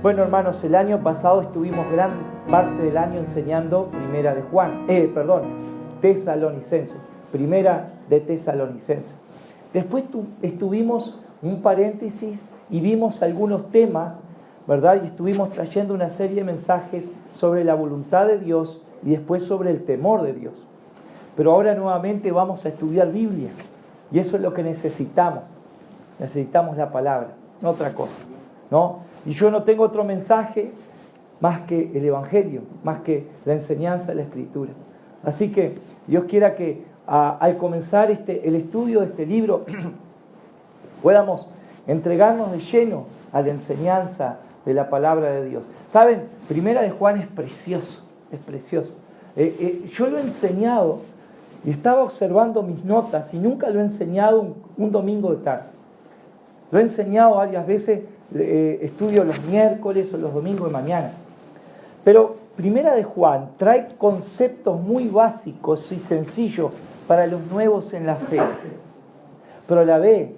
Bueno, hermanos, el año pasado estuvimos gran parte del año enseñando Primera de Juan, Tesalonicenses, Primera de Tesalonicenses. Después estuvimos un paréntesis y vimos algunos temas, ¿verdad? Y estuvimos trayendo una serie de mensajes sobre la voluntad de Dios y después sobre el temor de Dios. Pero ahora nuevamente vamos a estudiar Biblia y eso es lo que necesitamos. Necesitamos la palabra, no otra cosa, ¿no? Y yo no tengo otro mensaje más que el Evangelio, más que la enseñanza de la Escritura. Así que Dios quiera que al comenzar el estudio de este libro podamos entregarnos de lleno a la enseñanza de la palabra de Dios. ¿Saben? Primera de Juan es precioso, es precioso. Yo lo he enseñado y estaba observando mis notas y nunca lo he enseñado un domingo de tarde. Lo he enseñado varias veces, estudio los miércoles o los domingos de mañana. Pero Primera de Juan trae conceptos muy básicos y sencillos para los nuevos en la fe. Pero a la vez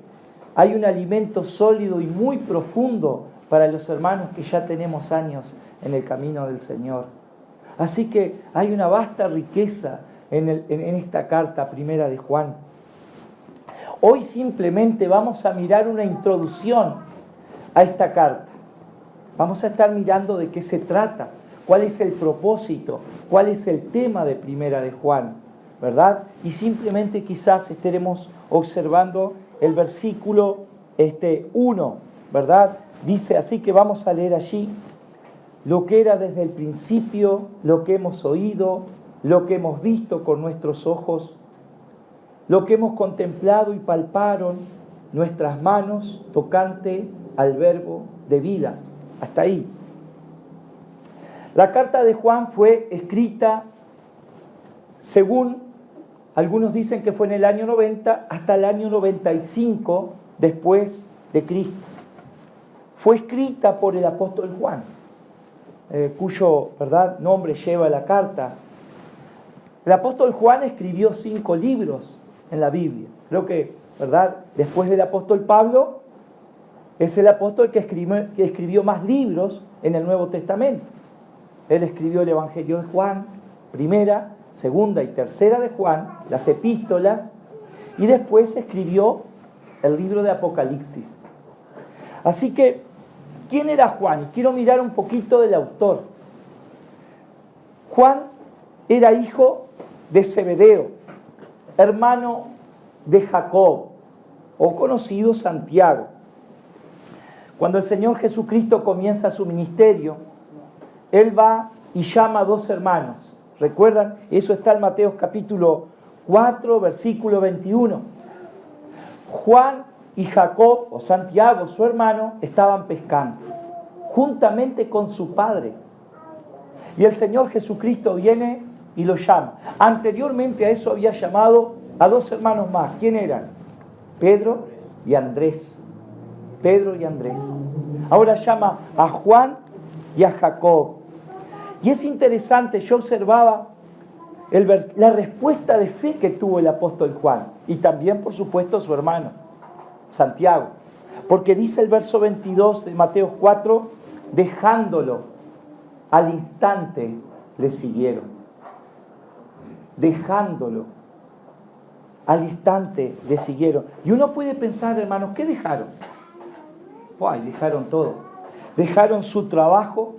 hay un alimento sólido y muy profundo para los hermanos que ya tenemos años en el camino del Señor. Así que hay una vasta riqueza en esta carta Primera de Juan. Hoy simplemente vamos a mirar una introducción a esta carta. Vamos a estar mirando de qué se trata, cuál es el propósito, cuál es el tema de Primera de Juan, ¿verdad? Y simplemente quizás estaremos observando el versículo 1, ¿verdad? Dice así que vamos a leer allí: lo que era desde el principio, lo que hemos oído, lo que hemos visto con nuestros ojos, lo que hemos contemplado y palparon nuestras manos tocante al verbo de vida. Hasta ahí. La carta de Juan fue escrita, según algunos dicen que fue en el año 90 hasta el año 95 después de Cristo. Fue escrita por el apóstol Juan, cuyo, ¿verdad?, nombre lleva la carta. El apóstol Juan escribió 5 libros en la Biblia. Creo que, ¿verdad?, después del apóstol Pablo, es el apóstol que escribió más libros en el Nuevo Testamento. Él escribió el Evangelio de Juan, primera, segunda y tercera de Juan, las epístolas, y después escribió el libro de Apocalipsis. Así que, ¿quién era Juan? Y quiero mirar un poquito del autor. Juan era hijo de Zebedeo, hermano de Jacob, o conocido Santiago. Cuando el Señor Jesucristo comienza su ministerio, Él va y llama a 2 hermanos. ¿Recuerdan? Eso está en Mateo capítulo 4, versículo 21. Juan y Jacob, o Santiago, su hermano, estaban pescando, juntamente con su padre. Y el Señor Jesucristo viene y los llama. Anteriormente a eso había llamado a 2 hermanos más. ¿Quién eran? Pedro y Andrés. Pedro y Andrés. Ahora llama a Juan y a Jacob. Y es interesante, yo observaba la respuesta de fe que tuvo el apóstol Juan. Y también, por supuesto, su hermano, Santiago. Porque dice el verso 22 de Mateo 4, dejándolo, al instante le siguieron. Dejándolo, al instante le siguieron. Y uno puede pensar, hermanos, ¿qué dejaron? ¡Ay! Dejaron todo. Dejaron su trabajo,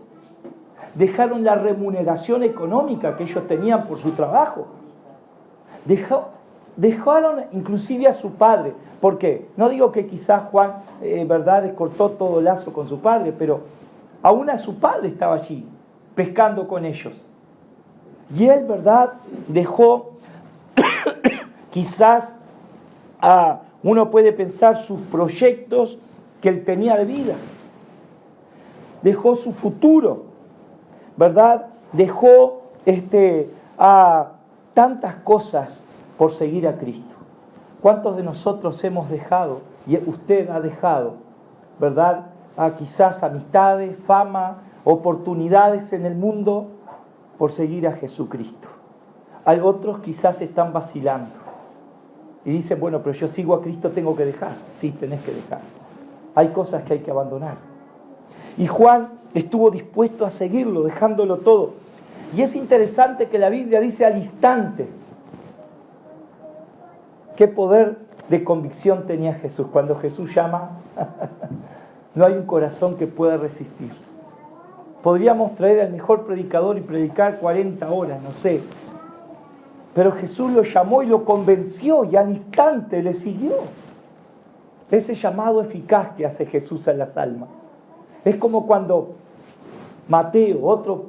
dejaron la remuneración económica que ellos tenían por su trabajo. Dejaron inclusive a su padre. ¿Por qué? No digo que quizás Juan, verdad, cortó todo lazo con su padre, pero aún a su padre estaba allí, pescando con ellos. Y él, verdad, dejó quizás, uno puede pensar sus proyectos que él tenía de vida. Dejó su futuro, ¿verdad? Dejó tantas cosas por seguir a Cristo. ¿Cuántos de nosotros hemos dejado, y usted ha dejado, ¿verdad?, quizás amistades, fama, oportunidades en el mundo por seguir a Jesucristo? Hay otros quizás están vacilando y dicen, bueno, pero yo sigo a Cristo, tengo que dejar. Sí, tenés que dejar. Hay cosas que hay que abandonar. Y Juan estuvo dispuesto a seguirlo, dejándolo todo. Y es interesante que la Biblia dice al instante. Qué poder de convicción tenía Jesús. Cuando Jesús llama, no hay un corazón que pueda resistir. Podríamos traer al mejor predicador y predicar 40 horas, no sé. Pero Jesús lo llamó y lo convenció y al instante le siguió. Ese llamado eficaz que hace Jesús a las almas. Es como cuando Mateo, otro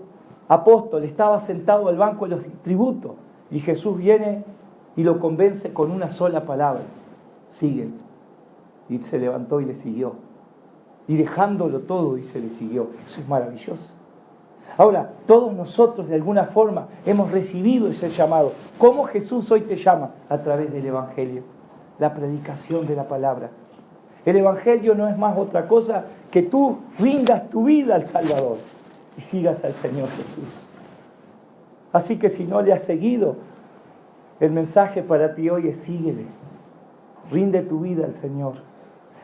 apóstol, estaba sentado al banco de los tributos y Jesús viene y lo convence con una sola palabra. Sigue. Y se levantó y le siguió. Y dejándolo todo, dice, le siguió. Eso es maravilloso. Ahora, todos nosotros de alguna forma hemos recibido ese llamado. ¿Cómo Jesús hoy te llama? A través del Evangelio, la predicación de la palabra. El Evangelio no es más otra cosa que tú rindas tu vida al Salvador y sigas al Señor Jesús. Así que si no le has seguido, el mensaje para ti hoy es síguele. Rinde tu vida al Señor.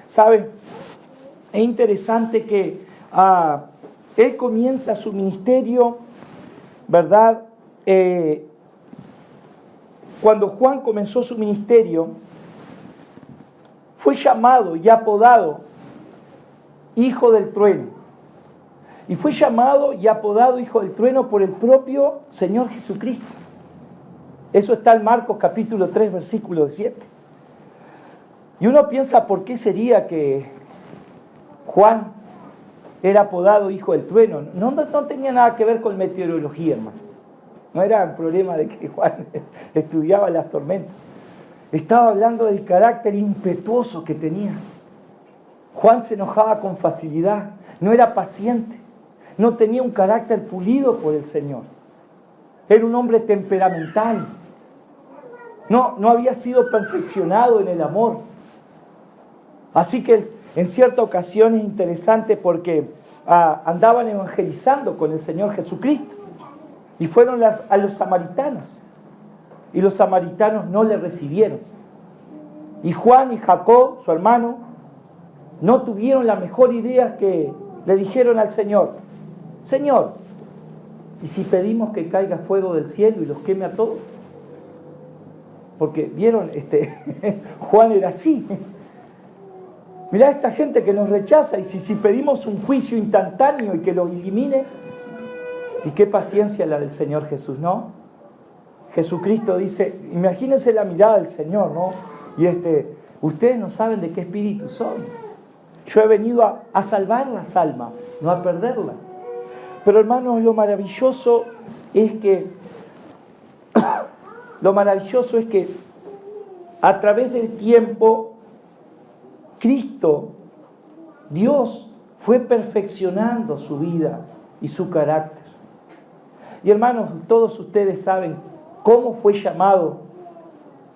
¿Sabes? Es interesante que Él comienza su ministerio, ¿verdad? Cuando Juan comenzó su ministerio, fue llamado y apodado Hijo del Trueno. Y fue llamado y apodado Hijo del Trueno por el propio Señor Jesucristo. Eso está en Marcos capítulo 3, versículo 7. Y uno piensa, ¿por qué sería que Juan era apodado Hijo del Trueno? No tenía nada que ver con meteorología, hermano. No era un problema de que Juan estudiaba las tormentas. Estaba hablando del carácter impetuoso que tenía. Juan se enojaba con facilidad, no era paciente, no tenía un carácter pulido por el Señor. Era un hombre temperamental. No había sido perfeccionado en el amor. Así que en cierta ocasión es interesante porque andaban evangelizando con el Señor Jesucristo y fueron a los samaritanos y los samaritanos no le recibieron. Y Juan y Jacob, su hermano, no tuvieron la mejor idea que le dijeron al Señor: Señor, ¿y si pedimos que caiga fuego del cielo y los queme a todos? Porque vieron, Juan era así. Mirá esta gente que nos rechaza, y si pedimos un juicio instantáneo y que los elimine. Y qué paciencia la del Señor Jesús, ¿no? Jesucristo dice, imagínense la mirada del Señor, ¿no? Y ustedes no saben de qué espíritu son. Yo he venido a salvar las almas, no a perderlas. Pero hermanos, lo maravilloso es que a través del tiempo, Cristo, Dios, fue perfeccionando su vida y su carácter. Y hermanos, todos ustedes saben cómo fue llamado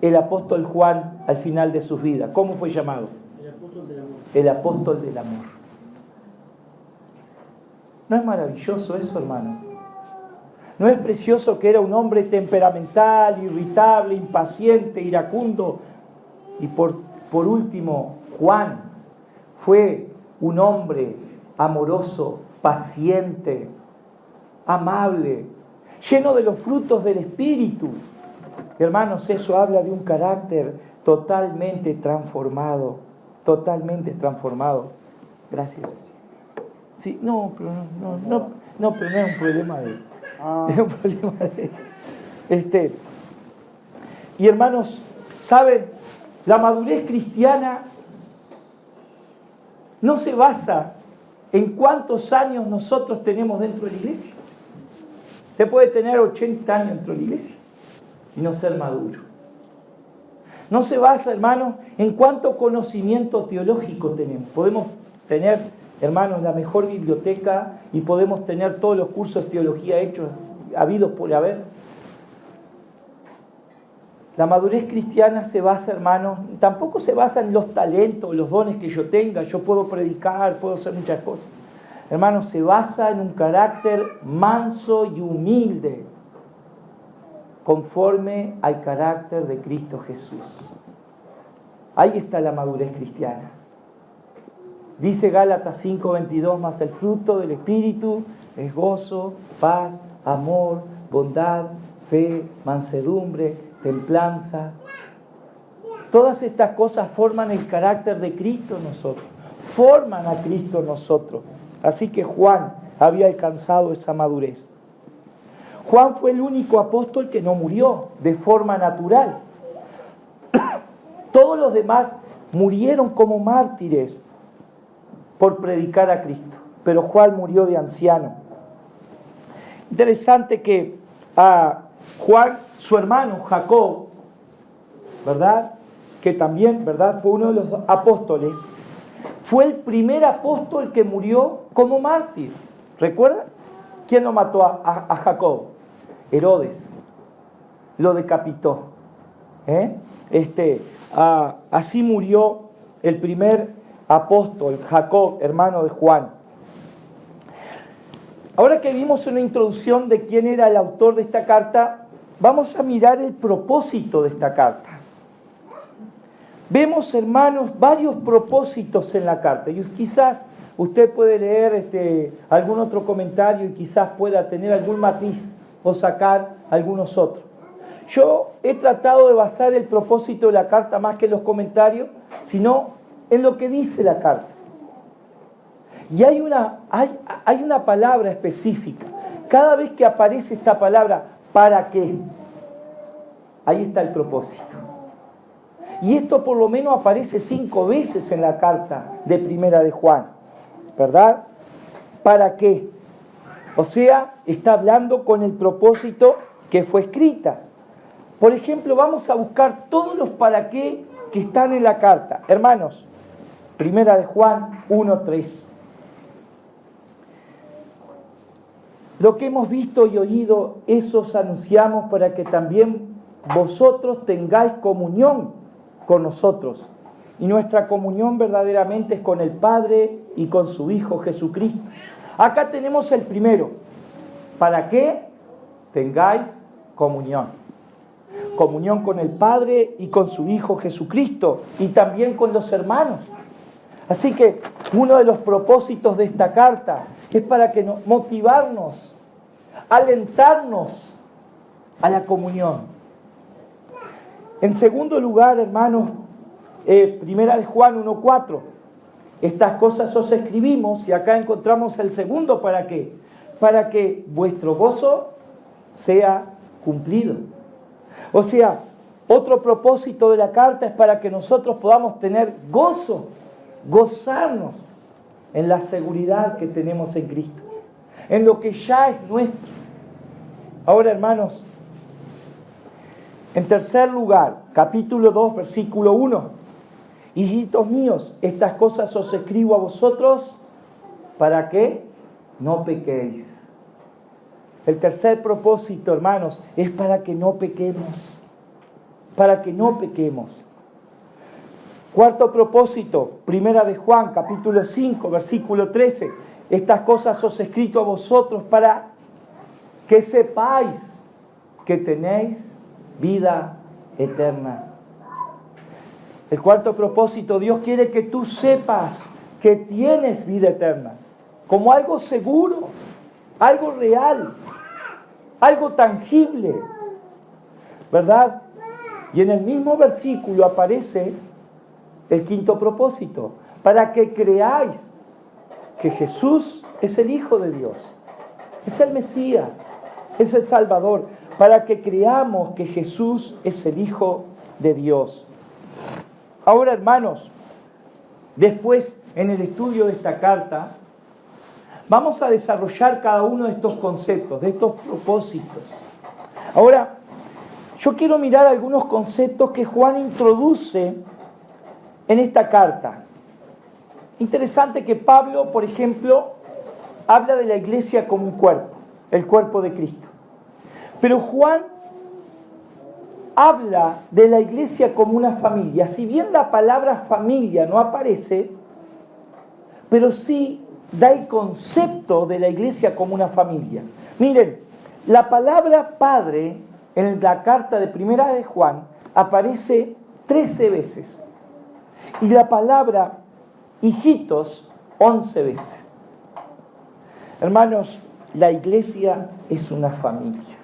el apóstol Juan al final de sus vidas. ¿Cómo fue llamado? El apóstol del amor. El apóstol del amor. ¿No es maravilloso eso, hermano? ¿No es precioso que era un hombre temperamental, irritable, impaciente, iracundo? Y por último, Juan fue un hombre amoroso, paciente, amable, lleno de los frutos del Espíritu. Hermanos, eso habla de un carácter totalmente transformado. Totalmente transformado. Gracias. Sí, pero no es un problema de... Es un problema de... Y hermanos, ¿saben? La madurez cristiana no se basa en cuántos años nosotros tenemos dentro de la iglesia. Usted puede tener 80 años dentro de la iglesia y no ser maduro. No se basa, hermanos, en cuánto conocimiento teológico tenemos. Podemos tener, hermanos, la mejor biblioteca y podemos tener todos los cursos de teología hechos, habidos por haber. La madurez cristiana se basa, hermanos, tampoco se basa en los talentos, los dones que yo tenga. Yo puedo predicar, puedo hacer muchas cosas. Hermanos, se basa en un carácter manso y humilde, conforme al carácter de Cristo Jesús. Ahí está la madurez cristiana. Dice Gálatas 5:22, más el fruto del Espíritu es gozo, paz, amor, bondad, fe, mansedumbre, templanza. Todas estas cosas forman el carácter de Cristo en nosotros, forman a Cristo en nosotros. Así que Juan había alcanzado esa madurez. Juan fue el único apóstol que no murió de forma natural. Todos los demás murieron como mártires por predicar a Cristo, pero Juan murió de anciano. Interesante que a Juan, su hermano Jacob, ¿verdad?, que también, ¿verdad?, fue uno de los apóstoles, fue el primer apóstol que murió como mártir. ¿Recuerdan? ¿Quién lo mató a Jacob? Herodes. Lo decapitó. Así murió el primer apóstol, Jacob, hermano de Juan. Ahora que vimos una introducción de quién era el autor de esta carta, vamos a mirar el propósito de esta carta. Vemos, hermanos, varios propósitos en la carta. Y quizás usted puede leer algún otro comentario y quizás pueda tener algún matiz o sacar algunos otros. Yo he tratado de basar el propósito de la carta más que en los comentarios, sino en lo que dice la carta. Y hay una palabra específica. Cada vez que aparece esta palabra, ¿para qué?, ahí está el propósito. Y esto por lo menos aparece 5 veces en la carta de Primera de Juan, ¿verdad? ¿Para qué? O sea, está hablando con el propósito que fue escrita. Por ejemplo, vamos a buscar todos los para qué que están en la carta. Hermanos, Primera de Juan 1:3. Lo que hemos visto y oído, eso os anunciamos para que también vosotros tengáis comunión con nosotros. Y nuestra comunión verdaderamente es con el Padre y con su Hijo Jesucristo. Acá tenemos el primero. ¿Para qué? Tengáis comunión. Comunión con el Padre y con su Hijo Jesucristo. Y también con los hermanos. Así que uno de los propósitos de esta carta es para que motivarnos, alentarnos a la comunión. En segundo lugar, hermanos, Primera de Juan 1:4. Estas cosas os escribimos, y acá encontramos el segundo ¿para qué? Para que vuestro gozo sea cumplido. O sea, otro propósito de la carta es para que nosotros podamos tener gozo, gozarnos en la seguridad que tenemos en Cristo, en lo que ya es nuestro. Ahora, hermanos, en tercer lugar, capítulo 2, versículo 1. Hijitos míos, estas cosas os escribo a vosotros para que no pequéis. El tercer propósito, hermanos, es para que no pequemos. Para que no pequemos. Cuarto propósito, Primera de Juan, capítulo 5, versículo 13. Estas cosas os he escrito a vosotros para que sepáis que tenéis vida eterna. El cuarto propósito, Dios quiere que tú sepas que tienes vida eterna, como algo seguro, algo real, algo tangible, ¿verdad? Y en el mismo versículo aparece el quinto propósito, para que creáis que Jesús es el Hijo de Dios, es el Mesías, es el Salvador, para que creamos que Jesús es el Hijo de Dios. Ahora, hermanos, después en el estudio de esta carta, vamos a desarrollar cada uno de estos conceptos, de estos propósitos. Ahora, yo quiero mirar algunos conceptos que Juan introduce en esta carta. Interesante que Pablo, por ejemplo, habla de la iglesia como un cuerpo, el cuerpo de Cristo. Pero Juan habla de la iglesia como una familia. Si bien la palabra familia no aparece, pero sí da el concepto de la iglesia como una familia. Miren, la palabra padre en la carta de Primera de Juan aparece 13 veces. Y la palabra hijitos 11 veces. Hermanos, la iglesia es una familia.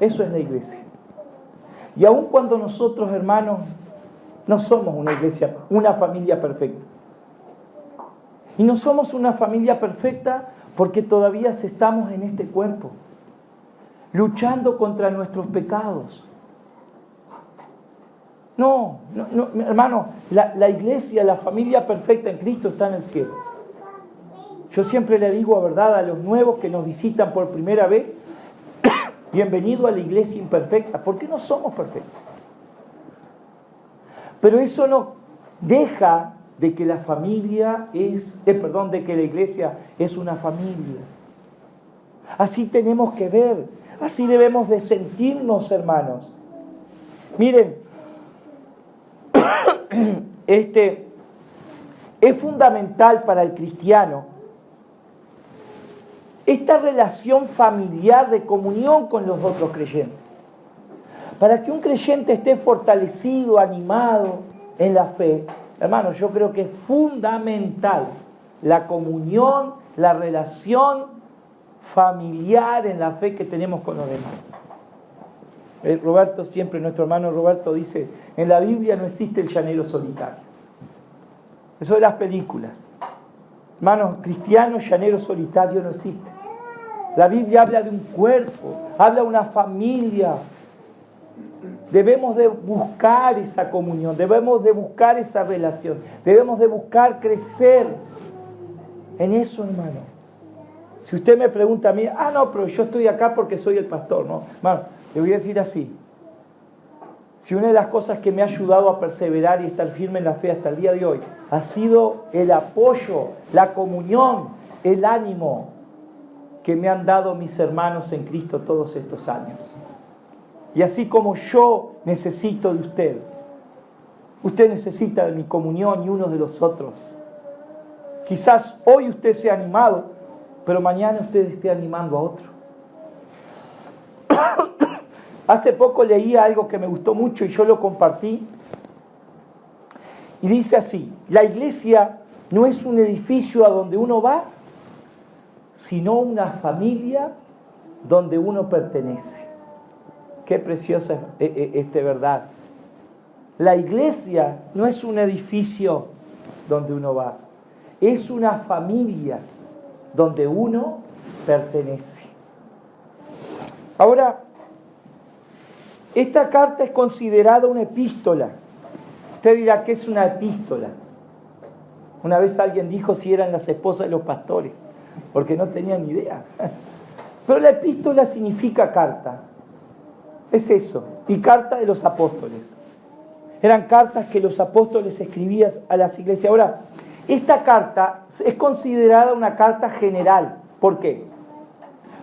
Eso es la iglesia. Y aun cuando nosotros, hermanos, no somos una iglesia, una familia perfecta. Y no somos una familia perfecta porque todavía estamos en este cuerpo, luchando contra nuestros pecados. No, hermano, la iglesia, la familia perfecta en Cristo está en el cielo. Yo siempre le digo, verdad, a los nuevos que nos visitan por primera vez, bienvenido a la iglesia imperfecta, porque no somos perfectos. Pero eso no deja de que la familia de que la iglesia es una familia. Así tenemos que ver, así debemos de sentirnos, hermanos. Miren, es fundamental para el cristiano esta relación familiar de comunión con los otros creyentes. Para que un creyente esté fortalecido, animado en la fe, hermanos, yo creo que es fundamental la comunión, la relación familiar en la fe que tenemos con los demás. Roberto siempre, nuestro hermano Roberto dice, en la Biblia no existe el llanero solitario. Eso de las películas. Hermanos, cristiano llanero solitario no existe. La Biblia habla de un cuerpo, habla de una familia. Debemos de buscar esa comunión, debemos de buscar esa relación, debemos de buscar crecer en eso, hermano. Si usted me pregunta a mí, no, pero yo estoy acá porque soy el pastor, ¿no? Hermano, le voy a decir así. Si una de las cosas que me ha ayudado a perseverar y estar firme en la fe hasta el día de hoy ha sido el apoyo, la comunión, el ánimo que me han dado mis hermanos en Cristo todos estos años. Y así como yo necesito de usted, usted necesita de mi comunión y unos de los otros. Quizás hoy usted sea animado, pero mañana usted esté animando a otro. Hace poco leí algo que me gustó mucho y yo lo compartí. Y dice así: la iglesia no es un edificio a donde uno va, sino una familia donde uno pertenece. Qué preciosa es verdad. La iglesia no es un edificio donde uno va, es una familia donde uno pertenece. Ahora, esta carta es considerada una epístola. Usted dirá, ¿qué es una epístola? Una vez alguien dijo si eran las esposas de los pastores, porque no tenían ni idea. Pero la epístola significa carta. Es eso. Y carta de los apóstoles. Eran cartas que los apóstoles escribían a las iglesias. Ahora, esta carta es considerada una carta general. ¿Por qué?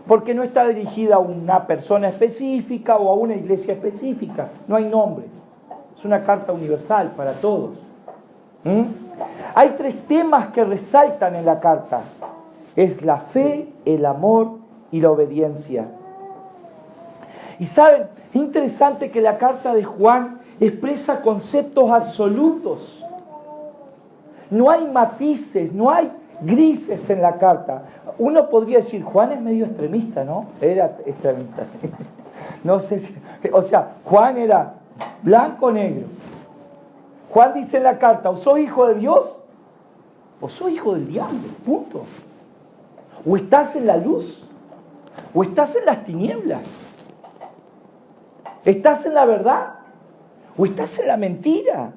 Porque no está dirigida a una persona específica o a una iglesia específica. No hay nombre. Es una carta universal para todos. Hay 3 temas que resaltan en la carta. Es la fe, el amor y la obediencia. Y saben, es interesante que la carta de Juan expresa conceptos absolutos. No hay matices, no hay grises en la carta. Uno podría decir, Juan es medio extremista, ¿no? Era extremista. No sé si, o sea, Juan era blanco o negro. Juan dice en la carta, o sos hijo de Dios o sos hijo del diablo, punto. O estás en la luz o estás en las tinieblas. ¿Estás en la verdad o estás en la mentira?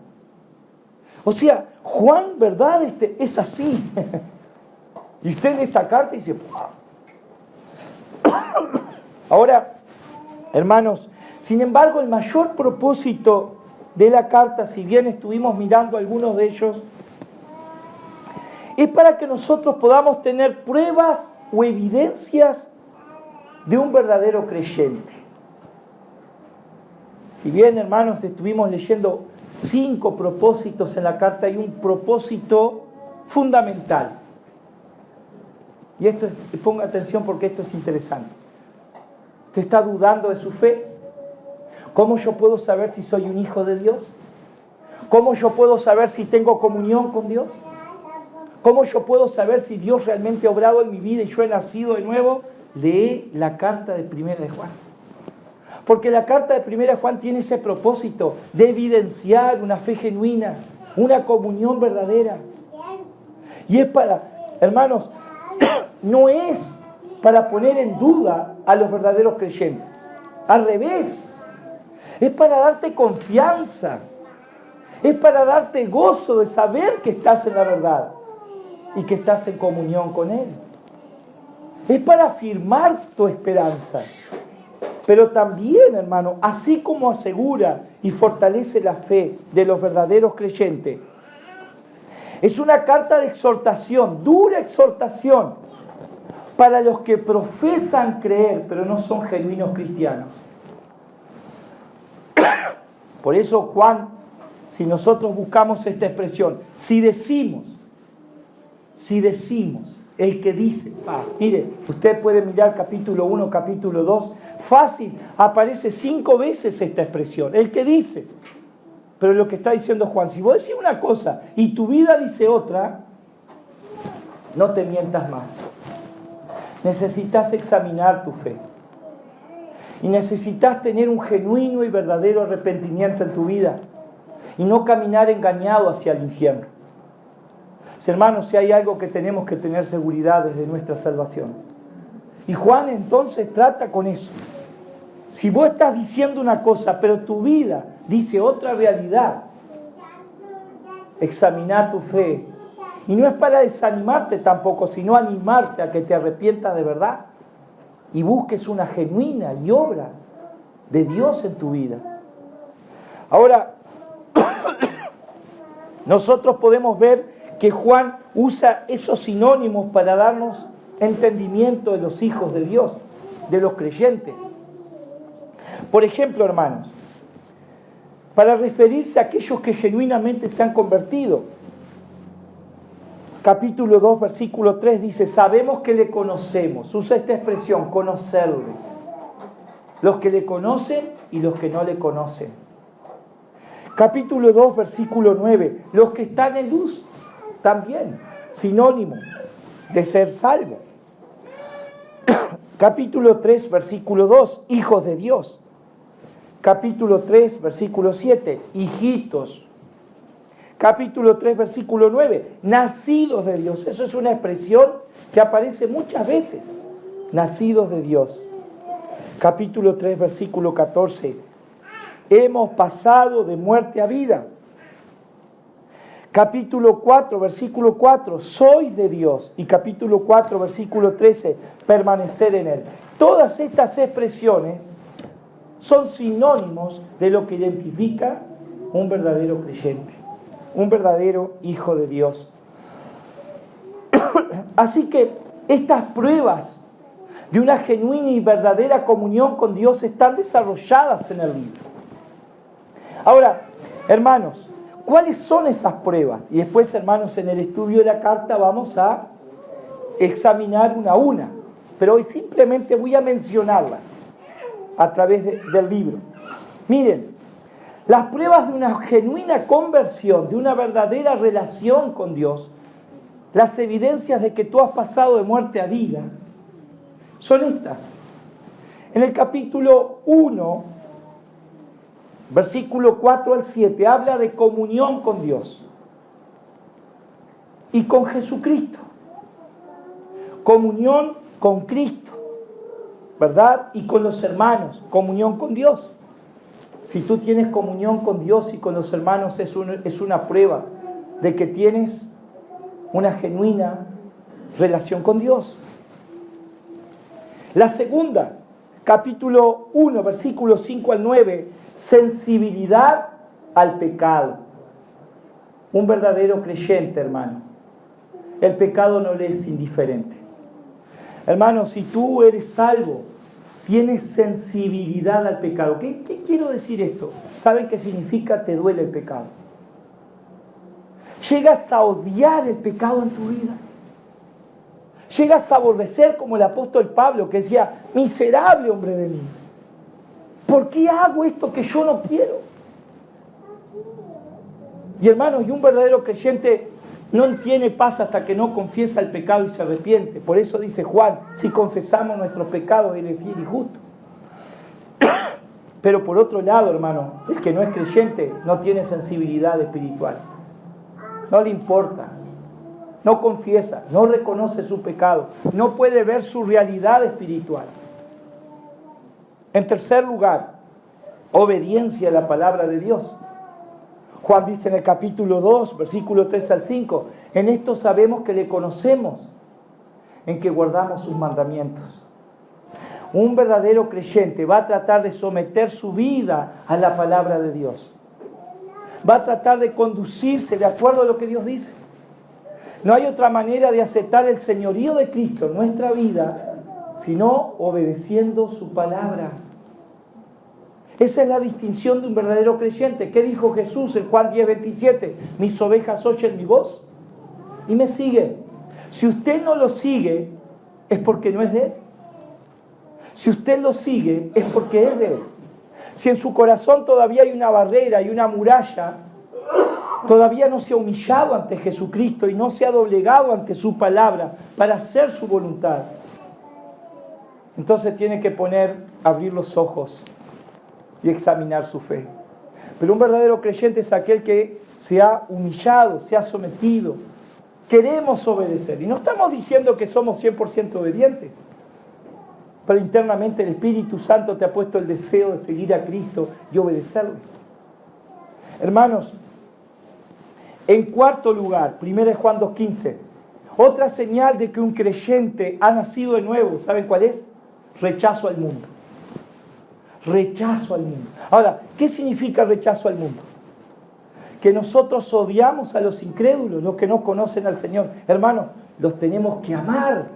O sea, Juan, ¿verdad? Es así. Y usted en esta carta dice, ¡wow! Ahora, hermanos, sin embargo, el mayor propósito de la carta, si bien estuvimos mirando algunos de ellos, es para que nosotros podamos tener pruebas o evidencias de un verdadero creyente. Si bien, hermanos, estuvimos leyendo 5 propósitos en la carta, hay un propósito fundamental. Y ponga atención porque esto es interesante. ¿Usted está dudando de su fe? ¿Cómo yo puedo saber si soy un hijo de Dios? ¿Cómo yo puedo saber si tengo comunión con Dios? ¿Cómo yo puedo saber si Dios realmente ha obrado en mi vida y yo he nacido de nuevo? Lee la carta de Primera de Juan. Porque la carta de Primera de Juan tiene ese propósito de evidenciar una fe genuina, una comunión verdadera. Y es para, hermanos, no es para poner en duda a los verdaderos creyentes. Al revés, es para darte confianza. Es para darte gozo de saber que estás en la verdad y que estás en comunión con Él. Es para afirmar tu esperanza. Pero también, hermano, así como asegura y fortalece la fe de los verdaderos creyentes, es una carta de exhortación, dura exhortación, para los que profesan creer, pero no son genuinos cristianos. Por eso Juan, si nosotros buscamos esta expresión, si decimos, el que dice, mire, usted puede mirar capítulo 1, capítulo 2, fácil, aparece 5 veces esta expresión, el que dice. Pero lo que está diciendo Juan, si vos decís una cosa y tu vida dice otra, no te mientas más. Necesitas examinar tu fe. Y necesitas tener un genuino y verdadero arrepentimiento en tu vida. Y no caminar engañado hacia el infierno. Hermanos, si hay algo que tenemos que tener seguridad desde nuestra salvación. Y Juan entonces trata con eso. Si vos estás diciendo una cosa, pero tu vida dice otra realidad, examina tu fe. Y no es para desanimarte tampoco, sino animarte a que te arrepientas de verdad y busques una genuina y obra de Dios en tu vida. Ahora, nosotros podemos ver que Juan usa esos sinónimos para darnos entendimiento de los hijos de Dios, de los creyentes. Por ejemplo, hermanos, para referirse a aquellos que genuinamente se han convertido. Capítulo 2, versículo 3 dice, sabemos que le conocemos. Usa esta expresión, conocerle. Los que le conocen y los que no le conocen. Capítulo 2, versículo 9, los que están en luz, también, sinónimo de ser salvo. Capítulo 3, versículo 2, hijos de Dios. Capítulo 3, versículo 7, hijitos. Capítulo 3, versículo 9, nacidos de Dios. Eso es una expresión que aparece muchas veces. Nacidos de Dios. Capítulo 3, versículo 14, hemos pasado de muerte a vida. Capítulo 4, versículo 4, sois de Dios. Y capítulo 4, versículo 13, permanecer en Él. Todas estas expresiones son sinónimos de lo que identifica un verdadero creyente, un verdadero hijo de Dios. Así que estas pruebas de una genuina y verdadera comunión con Dios están desarrolladas en el libro. Ahora, hermanos, ¿cuáles son esas pruebas? Y después, hermanos, en el estudio de la carta vamos a examinar una a una. Pero hoy simplemente voy a mencionarlas a través del libro. Miren, las pruebas de una genuina conversión, de una verdadera relación con Dios, las evidencias de que tú has pasado de muerte a vida, son estas. En el capítulo 1, versículo 4 al 7, habla de comunión con Dios y con Jesucristo. Comunión con Cristo, ¿verdad? Y con los hermanos, comunión con Dios. Si tú tienes comunión con Dios y con los hermanos, es una prueba de que tienes una genuina relación con Dios. La segunda, capítulo 1, versículos 5 al 9, sensibilidad al pecado. Un verdadero creyente, hermano, el pecado no le es indiferente. Hermano, si tú eres salvo, tienes sensibilidad al pecado. ¿Qué quiero decir esto? ¿Saben qué significa? Te duele el pecado. Llegas a odiar el pecado en tu vida. Llegas a aborrecer, como el apóstol Pablo, que decía, miserable hombre de mí. ¿Por qué hago esto que yo no quiero? Y hermanos, y un verdadero creyente no tiene paz hasta que no confiesa el pecado y se arrepiente. Por eso dice Juan, si confesamos nuestros pecados, Él es fiel y justo. Pero por otro lado, hermano, el que no es creyente no tiene sensibilidad espiritual. No le importa. No confiesa, no reconoce su pecado, no puede ver su realidad espiritual. En tercer lugar, obediencia a la palabra de Dios. Juan dice en el capítulo 2, versículo 3 al 5, en esto sabemos que le conocemos, en que guardamos sus mandamientos. Un verdadero creyente va a tratar de someter su vida a la palabra de Dios. Va a tratar de conducirse de acuerdo a lo que Dios dice. No hay otra manera de aceptar el señorío de Cristo en nuestra vida, sino obedeciendo su palabra. Esa es la distinción de un verdadero creyente. ¿Qué dijo Jesús en Juan 10:27? Mis ovejas oyen mi voz y me siguen. Si usted no lo sigue, es porque no es de Él. Si usted lo sigue, es porque es de Él. Si en su corazón todavía hay una barrera y una muralla, todavía no se ha humillado ante Jesucristo y no se ha doblegado ante su palabra para hacer su voluntad, entonces tiene que abrir los ojos y examinar su fe. Pero un verdadero creyente es aquel que se ha humillado, se ha sometido. Queremos obedecer. Y no estamos diciendo que somos 100% obedientes, pero internamente el Espíritu Santo te ha puesto el deseo de seguir a Cristo y obedecerlo. Hermanos, en cuarto lugar, 1 Juan 2:15, otra señal de que un creyente ha nacido de nuevo, ¿saben cuál es? Rechazo al mundo. Rechazo al mundo. Ahora, ¿qué significa rechazo al mundo? Que nosotros odiamos a los incrédulos, los que no conocen al Señor. Hermanos, los tenemos que amar.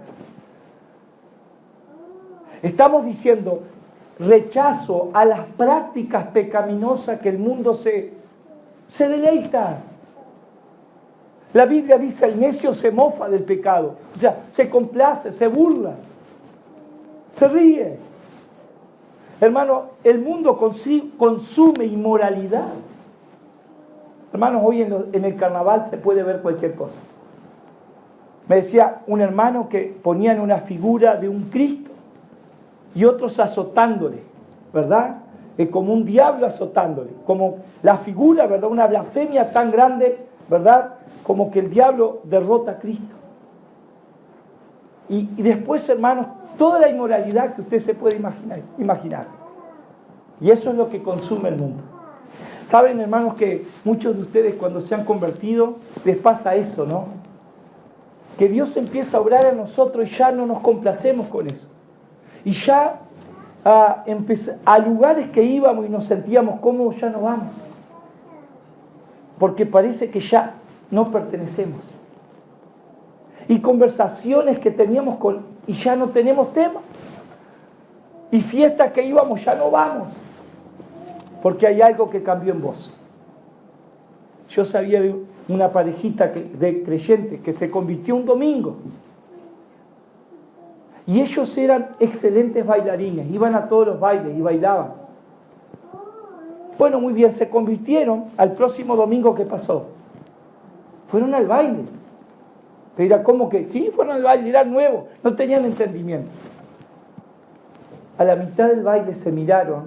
Estamos diciendo rechazo a las prácticas pecaminosas que el mundo se deleita. La Biblia dice, el necio se mofa del pecado. O sea, se complace, se burla, se ríe. Hermano, el mundo consume inmoralidad. Hermanos, hoy en el carnaval se puede ver cualquier cosa. Me decía un hermano que ponían una figura de un Cristo y otros azotándole, ¿verdad? Como un diablo azotándole, como la figura, ¿verdad? Una blasfemia tan grande, ¿verdad? Como que el diablo derrota a Cristo. Y después, hermanos, toda la inmoralidad que usted se puede imaginar. Y eso es lo que consume el mundo. Saben, hermanos, que muchos de ustedes cuando se han convertido les pasa eso, ¿no? Que Dios empieza a obrar en nosotros y ya no nos complacemos con eso. Y ya a lugares que íbamos y nos sentíamos cómodos, ya no vamos. Porque parece que ya no pertenecemos. Y conversaciones que teníamos y ya no tenemos tema. Y fiestas que íbamos, ya no vamos. Porque hay algo que cambió en vos. Yo sabía de una parejita de creyentes que se convirtió un domingo. Y ellos eran excelentes bailarines, iban a todos los bailes y bailaban. Bueno, muy bien, se convirtieron. Al próximo domingo, ¿qué pasó? Fueron al baile. Te dirá, ¿cómo que? Sí, fueron al baile, eran nuevos, no tenían entendimiento. A la mitad del baile se miraron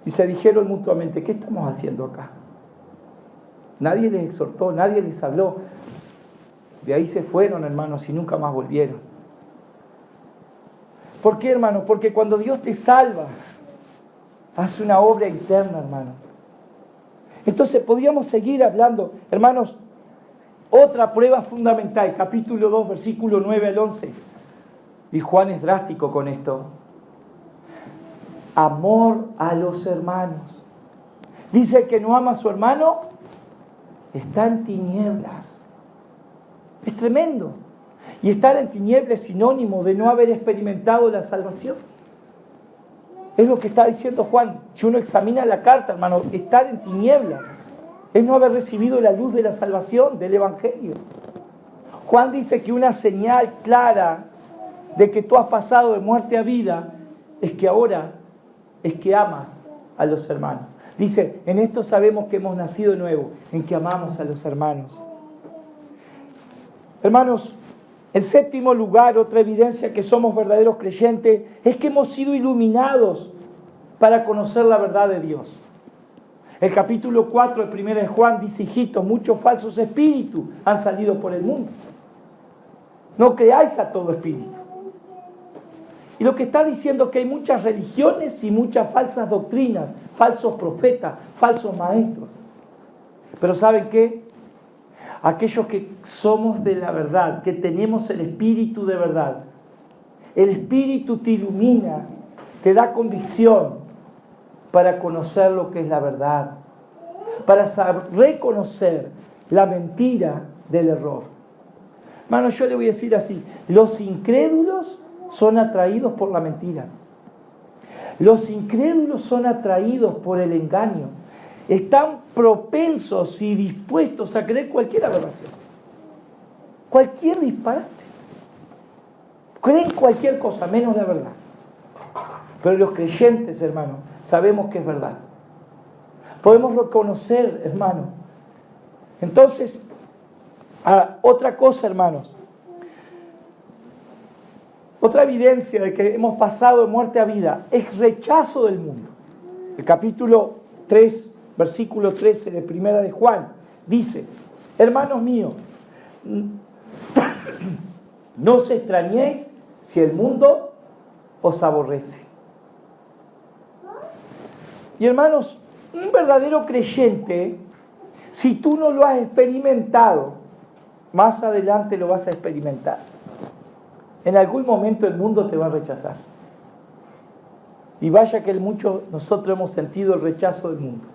y se dijeron mutuamente, ¿qué estamos haciendo acá? Nadie les exhortó, nadie les habló. De ahí se fueron, hermanos, y nunca más volvieron. ¿Por qué, hermanos? Porque cuando Dios te salva, hace una obra interna, hermano. Entonces podríamos seguir hablando, hermanos. Otra prueba fundamental, capítulo 2, versículo 9 al 11. Y Juan es drástico con esto. Amor a los hermanos. Dice que no ama a su hermano, está en tinieblas. Es tremendo. Y estar en tinieblas es sinónimo de no haber experimentado la salvación. Es lo que está diciendo Juan. Si uno examina la carta, hermano, estar en tinieblas es no haber recibido la luz de la salvación, del Evangelio. Juan dice que una señal clara de que tú has pasado de muerte a vida es que ahora es que amas a los hermanos. Dice, en esto sabemos que hemos nacido de nuevo, en que amamos a los hermanos. Hermanos, en séptimo lugar, otra evidencia que somos verdaderos creyentes es que hemos sido iluminados para conocer la verdad de Dios. El capítulo 4 de 1 de Juan dice, hijitos, muchos falsos espíritus han salido por el mundo. No creáis a todo espíritu. Y lo que está diciendo es que hay muchas religiones y muchas falsas doctrinas, falsos profetas, falsos maestros. Pero ¿saben qué? Aquellos que somos de la verdad, que tenemos el espíritu de verdad, el espíritu te ilumina, te da convicción para conocer lo que es la verdad, para saber reconocer la mentira del error. Hermano, yo le voy a decir así, los incrédulos son atraídos por la mentira. Los incrédulos son atraídos por el engaño. Están propensos y dispuestos a creer cualquier aberración, cualquier disparate. Creen cualquier cosa, menos la verdad. Pero los creyentes, hermano, sabemos que es verdad. Podemos reconocer, hermano. Entonces, otra cosa, hermanos. Otra evidencia de que hemos pasado de muerte a vida es rechazo del mundo. El capítulo 3, versículo 13 de 1 de Juan dice, hermanos míos, no os extrañéis si el mundo os aborrece. Y hermanos, un verdadero creyente, si tú no lo has experimentado, más adelante lo vas a experimentar. En algún momento el mundo te va a rechazar. Y vaya que nosotros hemos sentido el rechazo del mundo.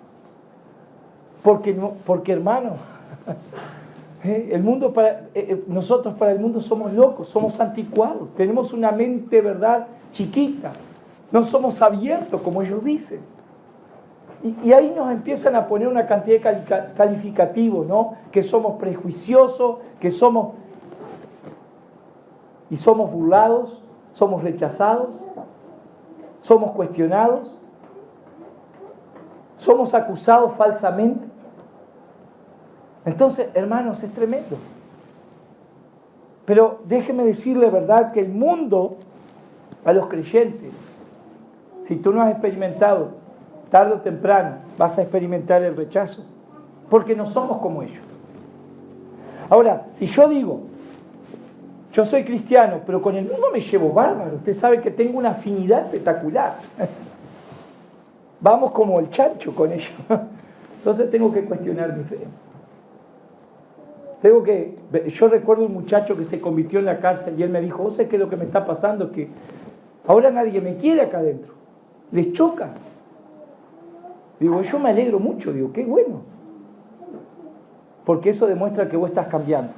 Porque hermano, el mundo nosotros para el mundo somos locos, somos anticuados, tenemos una mente, ¿verdad?, chiquita. No somos abiertos, como ellos dicen. Y ahí nos empiezan a poner una cantidad de calificativos, ¿no? Que somos prejuiciosos, y somos burlados, somos rechazados, somos cuestionados, somos acusados falsamente. Entonces, hermanos, es tremendo. Pero déjeme decirle, ¿verdad?, que el mundo, a los creyentes, si tú no has experimentado, tarde o temprano vas a experimentar el rechazo, porque no somos como ellos. Ahora, si yo digo, yo soy cristiano, pero con el mundo me llevo bárbaro, usted sabe que tengo una afinidad espectacular. Vamos como el chancho con ellos. Entonces tengo que cuestionar mi fe. Yo recuerdo un muchacho que se convirtió en la cárcel y él me dijo, ¿vos sabés qué es lo que me está pasando? Es que ahora nadie me quiere acá adentro. Les choca. Digo, yo me alegro mucho, digo, qué bueno. Porque eso demuestra que vos estás cambiando.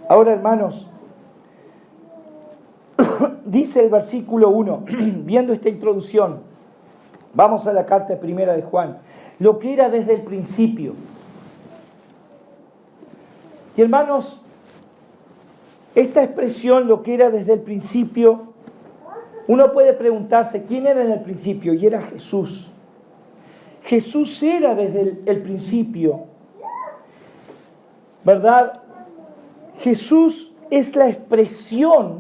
Ahora, hermanos, dice el versículo 1, viendo esta introducción, vamos a la carta primera de Juan, lo que era desde el principio. Y hermanos, esta expresión, lo que era desde el principio, uno puede preguntarse, ¿quién era en el principio? Y era Jesús. Jesús era desde el principio, ¿verdad? Jesús es la expresión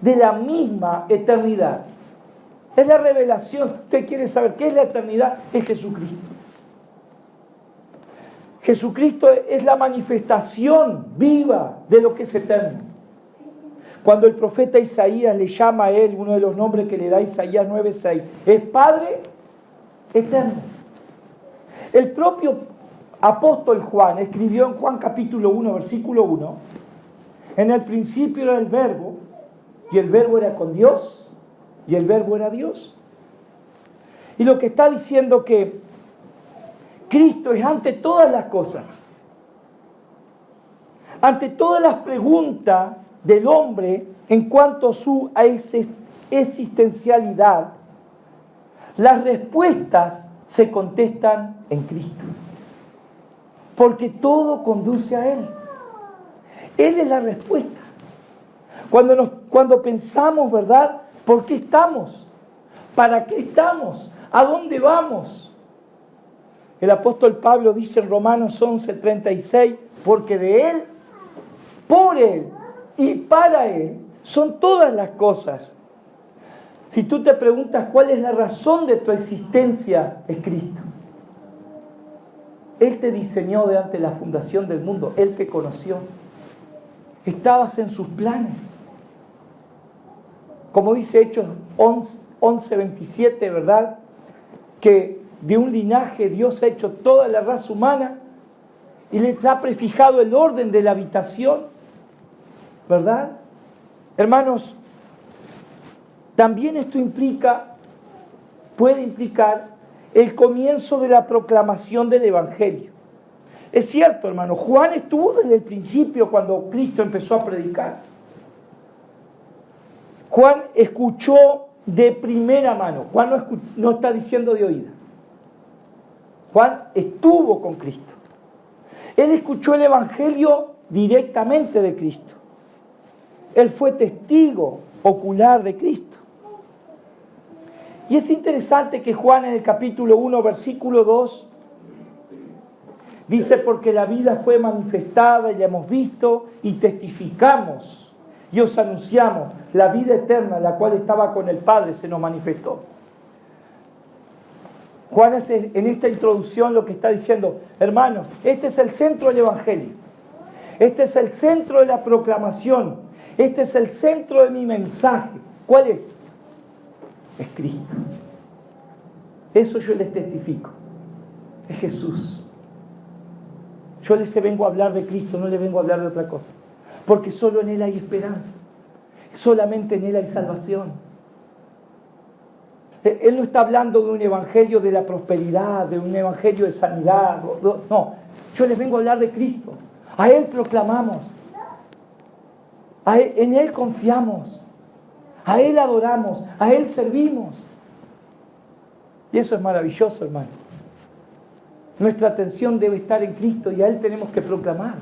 de la misma eternidad. Es la revelación. Usted quiere saber qué es la eternidad, es Jesucristo. Jesucristo es la manifestación viva de lo que es eterno. Cuando el profeta Isaías le llama a él, uno de los nombres que le da Isaías 9:6, es Padre eterno. El propio apóstol Juan escribió en Juan capítulo 1, versículo 1, en el principio era el verbo, y el verbo era con Dios, y el verbo era Dios. Y lo que está diciendo que Cristo es ante todas las cosas, ante todas las preguntas del hombre en cuanto a su existencialidad, las respuestas se contestan en Cristo. Porque todo conduce a Él. Él es la respuesta. Cuando pensamos, ¿verdad? ¿Por qué estamos? ¿Para qué estamos? ¿A dónde vamos? El apóstol Pablo dice en Romanos 11:36, porque de Él, por Él y para Él son todas las cosas. Si tú te preguntas cuál es la razón de tu existencia, es Cristo. Él te diseñó de antes de la fundación del mundo. Él te conoció. Estabas en sus planes. Como dice Hechos 11:27, ¿verdad? Que de un linaje Dios ha hecho toda la raza humana y les ha prefijado el orden de la habitación, ¿verdad? Hermanos, también esto puede implicar el comienzo de la proclamación del Evangelio. Es cierto, hermano, Juan estuvo desde el principio cuando Cristo empezó a predicar. Juan escuchó de primera mano. Juan no está diciendo de oída. Juan estuvo con Cristo. Él escuchó el Evangelio directamente de Cristo. Él fue testigo ocular de Cristo. Y es interesante que Juan en el capítulo 1, versículo 2, dice, porque la vida fue manifestada y la hemos visto y testificamos y os anunciamos la vida eterna, la cual estaba con el Padre, se nos manifestó. Juan en esta introducción lo que está diciendo, hermanos, este es el centro del Evangelio, este es el centro de la proclamación, este es el centro de mi mensaje. ¿Cuál es? Es Cristo. Eso yo les testifico. Es Jesús. Yo les vengo a hablar de Cristo, no les vengo a hablar de otra cosa. Porque solo en Él hay esperanza. Solamente en Él hay salvación. Él no está hablando de un evangelio de la prosperidad, de un evangelio de sanidad. No, yo les vengo a hablar de Cristo. A Él proclamamos. En Él confiamos. A Él adoramos. A Él servimos. Y eso es maravilloso, hermano. Nuestra atención debe estar en Cristo y a Él tenemos que proclamar.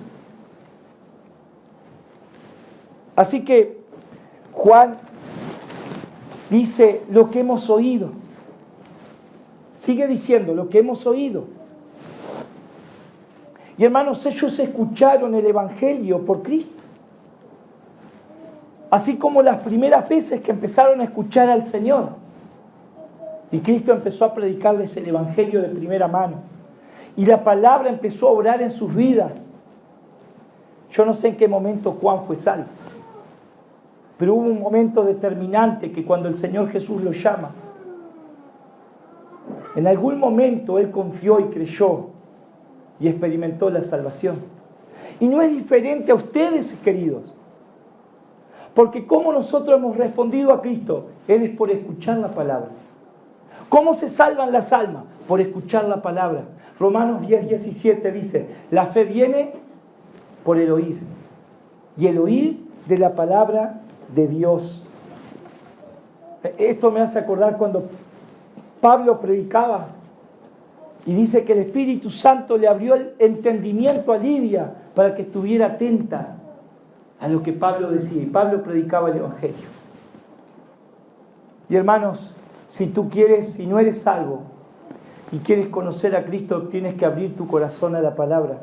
Así que Juan dice lo que hemos oído. Sigue diciendo lo que hemos oído. Y hermanos, ellos escucharon el Evangelio por Cristo. Así como las primeras veces que empezaron a escuchar al Señor. Y Cristo empezó a predicarles el Evangelio de primera mano. Y la palabra empezó a obrar en sus vidas. Yo no sé en qué momento Juan fue salvo. Pero hubo un momento determinante que cuando el Señor Jesús lo llama, en algún momento él confió y creyó y experimentó la salvación. Y no es diferente a ustedes, queridos. Porque como nosotros hemos respondido a Cristo, Él es por escuchar la palabra. ¿Cómo se salvan las almas? Por escuchar la palabra. Romanos 10:17 dice, la fe viene por el oír. Y el oír de la palabra de Dios. Esto me hace acordar cuando Pablo predicaba y dice que el Espíritu Santo le abrió el entendimiento a Lidia para que estuviera atenta a lo que Pablo decía. Y Pablo predicaba el Evangelio. Y hermanos, si tú quieres, si no eres salvo y quieres conocer a Cristo, tienes que abrir tu corazón a la palabra.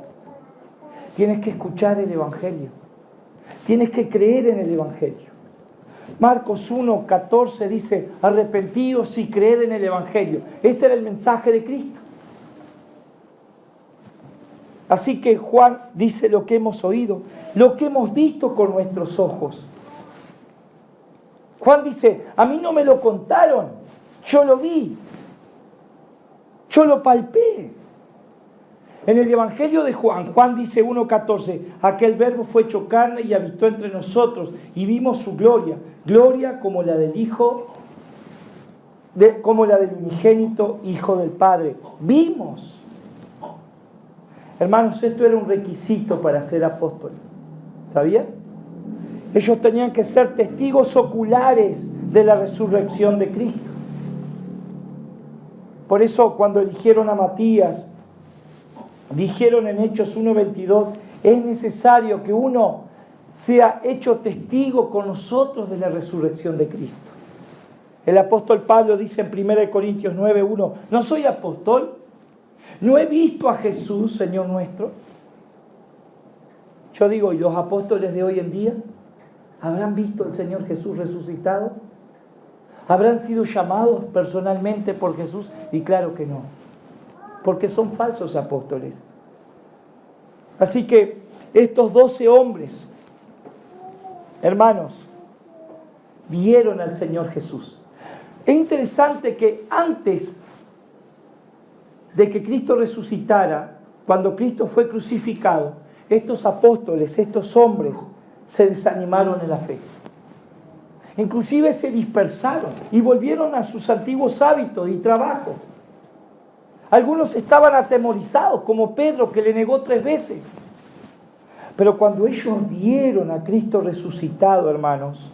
Tienes que escuchar el Evangelio. Tienes que creer en el Evangelio. Marcos 1:14 dice, arrepentíos y creed en el Evangelio. Ese era el mensaje de Cristo. Así que Juan dice lo que hemos oído, lo que hemos visto con nuestros ojos. Juan dice, a mí no me lo contaron, yo lo vi, yo lo palpé. En el Evangelio de Juan, Juan dice 1:14, aquel verbo fue hecho carne y habitó entre nosotros y vimos su gloria, gloria como la del Hijo, como la del unigénito Hijo del Padre. Vimos. Hermanos, esto era un requisito para ser apóstol. ¿Sabían? Ellos tenían que ser testigos oculares de la resurrección de Cristo. Por eso cuando eligieron a Matías, dijeron en Hechos 1:22, es necesario que uno sea hecho testigo con nosotros de la resurrección de Cristo. El apóstol Pablo dice en 1 Corintios 9:1, ¿no soy apóstol? ¿No he visto a Jesús, Señor nuestro? Yo digo, ¿y los apóstoles de hoy en día habrán visto al Señor Jesús resucitado? ¿Habrán sido llamados personalmente por Jesús? Y claro que no, porque son falsos apóstoles. Así que estos 12 hombres, hermanos, vieron al Señor Jesús. Es interesante que antes de que Cristo resucitara, cuando Cristo fue crucificado, estos apóstoles, estos hombres, se desanimaron en la fe. Inclusive se dispersaron y volvieron a sus antiguos hábitos y trabajo. Algunos estaban atemorizados, como Pedro, que le negó 3 veces. Pero cuando ellos vieron a Cristo resucitado, hermanos,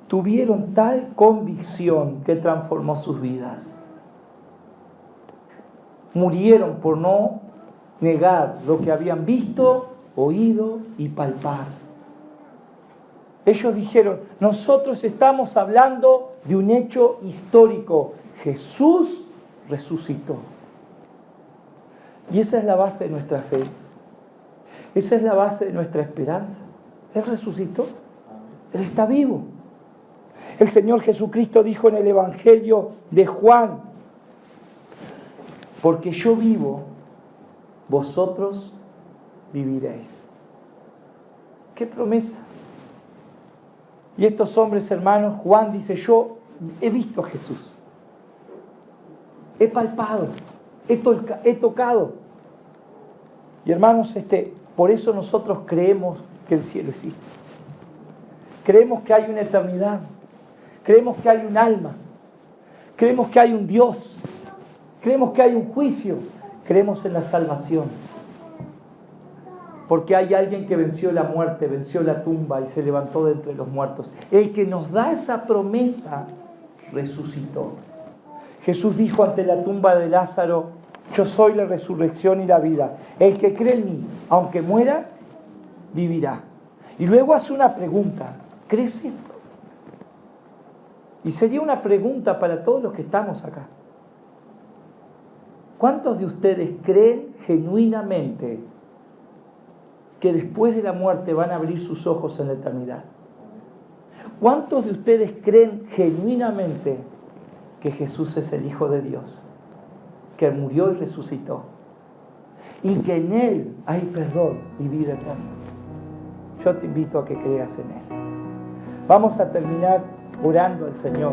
tuvieron tal convicción que transformó sus vidas. Murieron por no negar lo que habían visto, oído y palpar. Ellos dijeron, nosotros estamos hablando de un hecho histórico. Jesús resucitó. Y esa es la base de nuestra fe. Esa es la base de nuestra esperanza. Él resucitó. Él está vivo. El Señor Jesucristo dijo en el Evangelio de Juan, porque yo vivo, vosotros viviréis. ¡Qué promesa! Y estos hombres, hermanos, Juan dice, yo he visto a Jesús. He palpado, he tocado. Y hermanos, por eso nosotros creemos que el cielo existe. Creemos que hay una eternidad. Creemos que hay un alma. Creemos que hay un Dios. Creemos que hay un juicio. Creemos en la salvación. Porque hay alguien que venció la muerte, venció la tumba y se levantó de entre los muertos. El que nos da esa promesa resucitó. Jesús dijo ante la tumba de Lázaro, yo soy la resurrección y la vida. El que cree en mí, aunque muera, vivirá. Y luego hace una pregunta, ¿crees esto? Y sería una pregunta para todos los que estamos acá. ¿Cuántos de ustedes creen genuinamente que después de la muerte van a abrir sus ojos en la eternidad? ¿Cuántos de ustedes creen genuinamente que Jesús es el Hijo de Dios, que murió y resucitó, y que en Él hay perdón y vida eterna? Yo te invito a que creas en Él. Vamos a terminar orando al Señor.